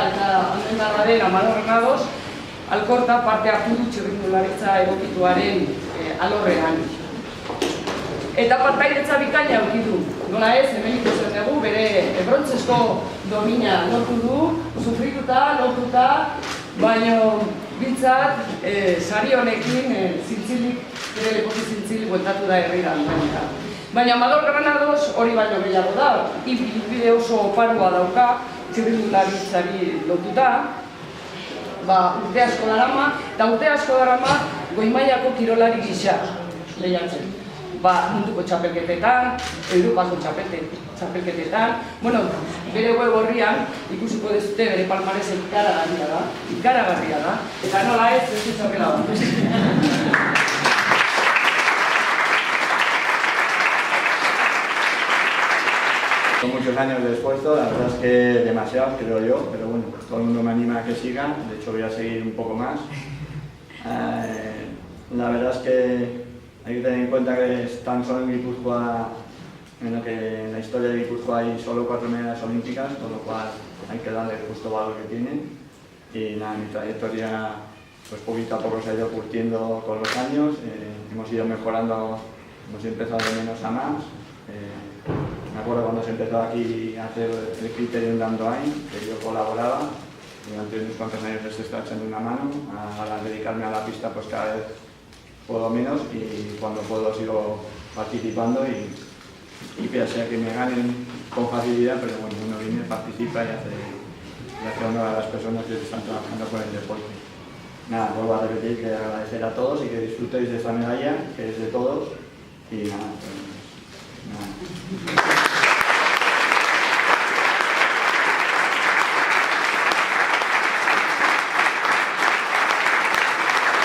eta Almendarraren Amador Granados Alkorta parte hartu du txirrindularitza egokituaren alorrean. Eta partaidetza bikaina aurkitu. Nola ez, hemen ikusten dugu, bere brontzesko domina lortu du, sufrituta, lortuta, baina bintzat, sari honekin zintzilik, bere lepoki zintzilik bueltatu da herrira. Baina Amador Granados hori baino gehiago da, ibilbide oso oparua dauka, txirrindularitzari lotuta, urte asko darama, eta urte asko darama goi-mailako kirolari gisa lehiatzen. Munduko txapelketetan, Europako txapelketetan, bere web horrian ikusiko dezute bere palmaresa ikaragarria da, eta nola ez dut horrela bat. Son muchos años de esfuerzo, la verdad es que demasiados creo yo, pero bueno, pues todo el mundo me anima a que siga, de hecho voy a seguir un poco más. La verdad es que hay que tener en cuenta que están solo en Guipúzcoa, en la historia de Guipúzcoa hay solo 4 medallas olímpicas, con lo cual hay que darle el justo valor que tienen. Y nada, mi trayectoria pues poquito a poco se ha ido curtiendo con los años, hemos ido mejorando, hemos empezado de menos a más. Me acuerdo cuando se empezó aquí a hacer el criterium dando ahí, que yo colaboraba, durante unos cuantos años les está echando una mano, al dedicarme a la pista pues cada vez puedo menos y cuando puedo sigo participando y pese a que me ganen con facilidad, pero bueno, uno viene, participa y hace honor a las personas que están trabajando con el deporte. Nada, vuelvo a repetir que agradecer a todos y que disfrutéis de esta medalla, que es de todos, y nada, pues, nada.